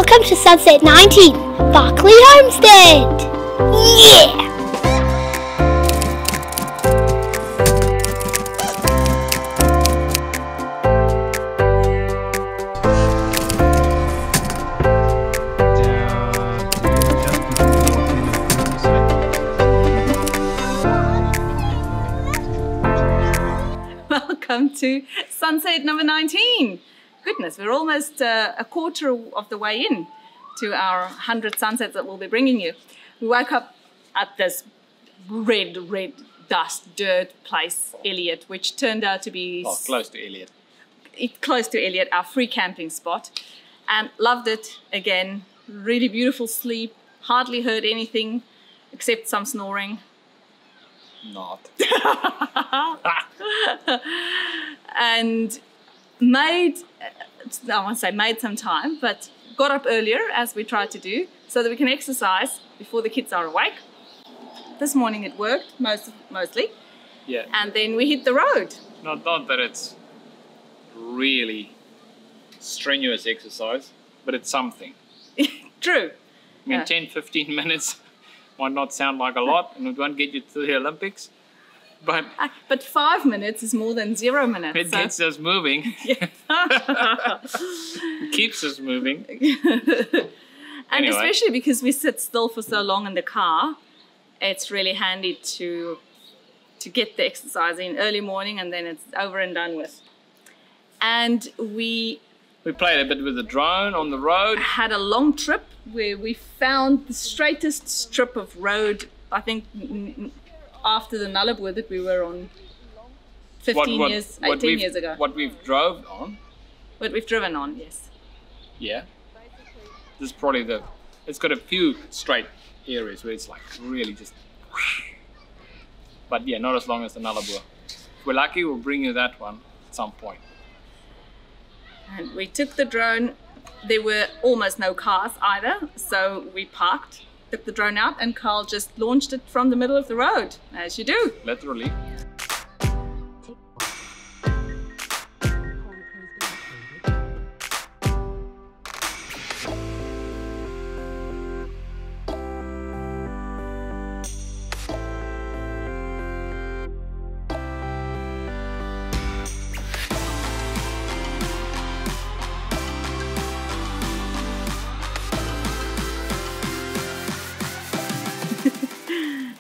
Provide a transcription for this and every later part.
Welcome to Sunset 19, Barkly Homestead! Yeah! Welcome to Sunset number 19. Goodness, we're almost a quarter of the way in to our 100 sunsets that we'll be bringing you. We woke up at this red dust, dirt place, Elliot, which turned out to be... close to Elliot. Close to Elliot, our free camping spot. And loved it again. Really beautiful sleep. Hardly heard anything except some snoring. Not. And made some time, but got up earlier as we tried to do so that we can exercise before the kids are awake. This morning it worked mostly. Yeah. And then we hit the road. Not that it's really strenuous exercise, but it's something. True. I mean, 10-15 minutes might not sound like a lot, and it won't get you to the Olympics, but 5 minutes is more than 0 minutes. it gets us moving. Yeah. It keeps us moving. And Anyway. especially because we sit still for so long in the car, it's really handy to get the exercise in early morning, and then it's over and done with. And we played a bit with the drone on the road. had a long trip where we found the straightest strip of road, I think, after the Nullarbor that we were on 18 years ago. What we've drove on. What we've driven on, yes. Yeah. This is probably it's got a few straight areas where it's like really just, but yeah, not as long as the Nullarbor. If we're lucky, we'll bring you that one at some point. And we took the drone. There were almost no cars either, so we parked, took the drone out, and Carl just launched it from the middle of the road, as you do. Literally.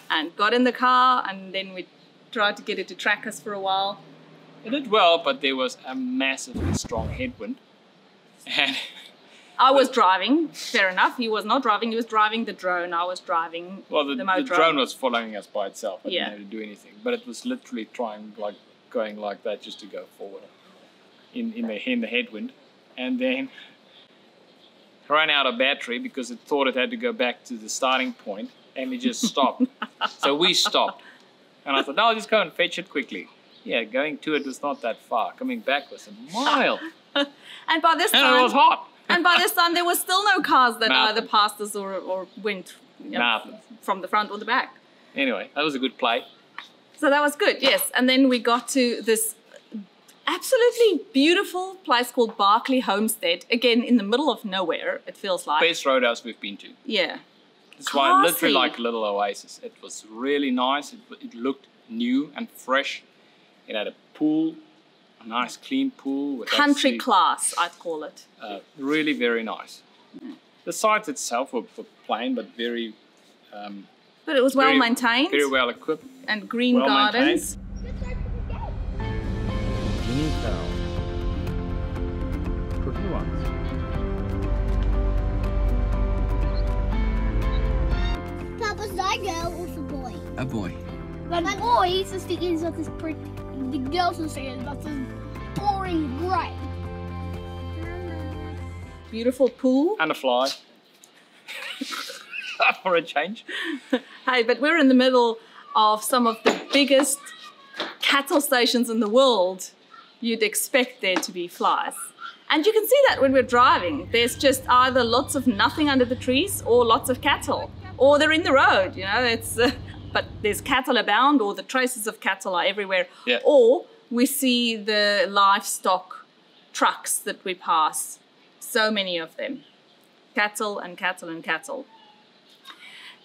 And got in the car, and then we tried to get it to track us for a while. It did well, but there was a massively strong headwind. And I was driving, fair enough. He was not driving, he was driving the drone. I was driving the drone was following us by itself. It Yeah. didn't have to do anything. But it was literally going like that just to go forward in the headwind. And then ran out of battery because it thought it had to go back to the starting point, and it just stopped. So we stopped. And I thought, no, I'll just go and fetch it quickly. Yeah, going to it was not that far. Coming back was a mile. And by this And time, it was hot. and by this time there was still no cars that Nothing. either passed us or went Nothing. from the front or the back. Anyway, that was a good play. So that was good, yes. And then we got to this absolutely beautiful place called Barkly Homestead. Again, in the middle of nowhere, it feels like. Best roadhouse we've been to. Yeah. It's why literally Classy. like a little oasis. It was really nice. It looked new and fresh. It had a pool, a nice clean pool. With Country actually, class, I'd call it. really very nice. The sites itself were plain but very But it was well very- maintained very well equipped. and green well gardens. Guinea fowl. Pretty ones. Papa's that girl or a boy? A boy. But my boys are sticking about this pretty. The girls are sticking about this boring grey. Beautiful pool. And a fly. For a change. Hey, but we're in the middle of some of the biggest cattle stations in the world. You'd expect there to be flies. And you can see that when we're driving. There's just either lots of nothing under the trees or lots of cattle. Or they're in the road, you know. It's but there's cattle abound, or the traces of cattle are everywhere. Yeah. Or we see the livestock trucks that we pass. So many of them. cattle and cattle and cattle.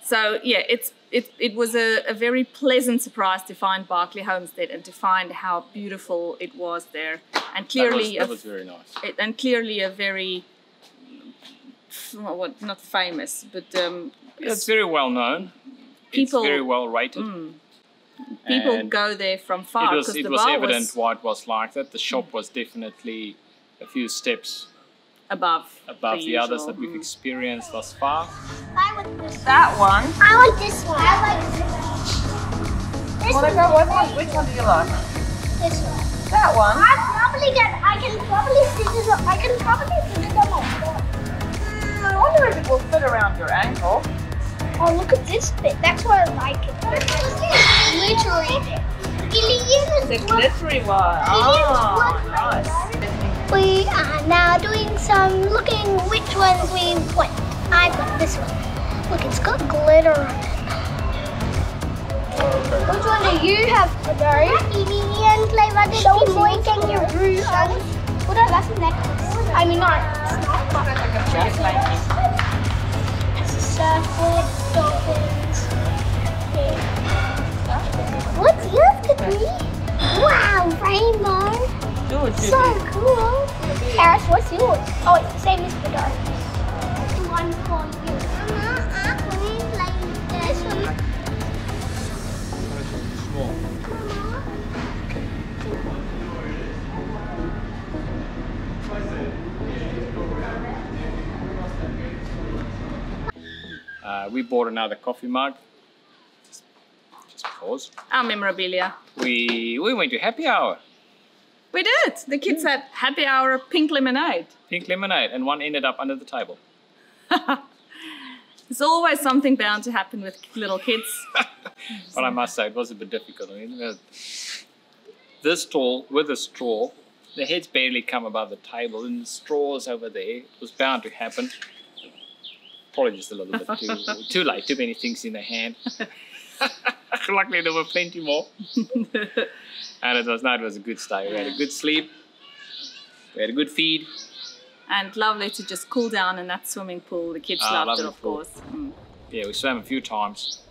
So yeah, it was a very pleasant surprise to find Barkly Homestead and to find how beautiful it was there, and clearly that was very nice. And clearly a very not famous, but it's very well known. People, it's very well rated. People And go there from far because it the was bar evident was why it was like that. The shop was definitely a few steps above the others usual. that we've experienced thus far. I want this. That one. I want this one. I like this one. Which one do you like? This one. That one. I can probably sit it on my foot. I wonder if it will fit around your ankle. Oh, look at this bit. That's why I like it. Glittery bit. The glittery one. Oh, nice. We are now doing some looking which ones we want. I got this one. Look, it's got glitter on it. Which one do you have, Pedro? Show me more kangaroo. What are that's the necklace? I mean, no, it's not. It's a surfboard, dolphins. What's yours, Capri? Wow, rainbow. So cool. Paris, what's yours? Oh, it's the same as Pedro. One for you. Mama, I can like this one. We bought another coffee mug. Just pause. Our memorabilia. We went to happy hour. We did. The kids had happy hour pink lemonade. Pink lemonade, and one ended up under the table. There's always something bound to happen with little kids. But I must say, it was a bit difficult. I mean, this tall with a straw, the heads barely come above the table, and the straw's over there. It was bound to happen. Probably just a little bit too late. Too many things in the hand. Luckily, there were plenty more. And it was a good stay. We had a good sleep. We had a good feed. And lovely to just cool down in that swimming pool. The kids loved it, of course. Yeah, we swam a few times.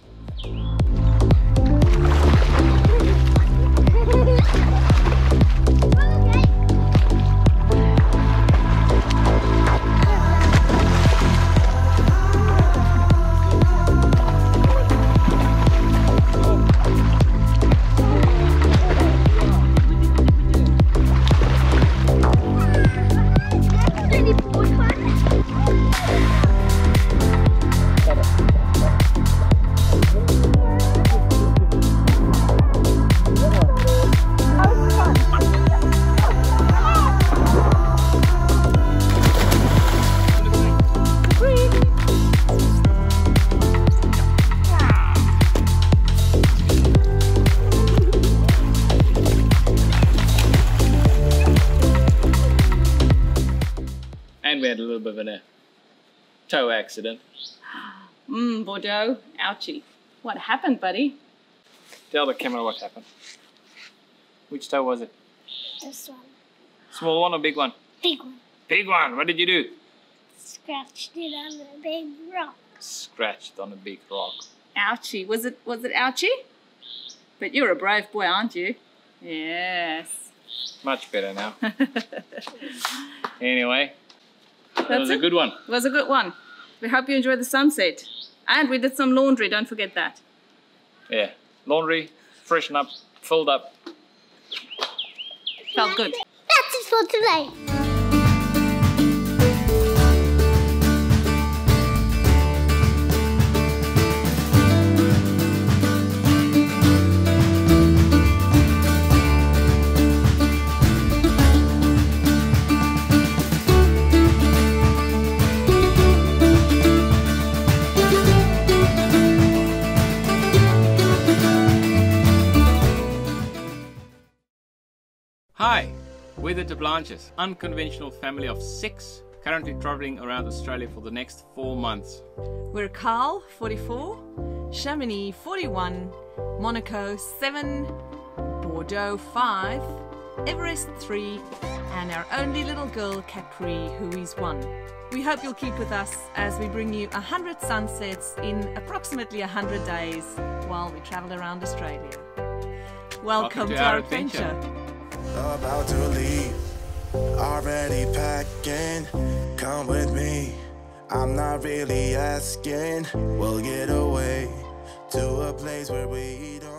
And we had a little bit of a toe accident. Bordeaux, ouchie. What happened, buddy? Tell the camera what happened. Which toe was it? This one. Small one or big one? Big one. Big one. What did you do? Scratched it on a big rock. Scratched on a big rock. Ouchie. Was it ouchie? But you're a brave boy, aren't you? Yes. Much better now. Anyway, that That's was a it. good one. It was a good one. We hope you enjoy the sunset. And we did some laundry, don't forget that. Yeah. Laundry, freshen up, filled up. Felt good. That's it for today. Hi, we're the De Blanches, unconventional family of 6, currently traveling around Australia for the next 4 months. We're Carl, 44, Chamonix, 41, Monaco, 7, Bordeaux, 5, Everest, 3, and our only little girl, Capri, who is 1. We hope you'll keep with us as we bring you 100 sunsets in approximately 100 days while we travel around Australia. Welcome to our adventure. About to leave, already packing. Come with me, I'm not really asking. We'll get away to a place where we don't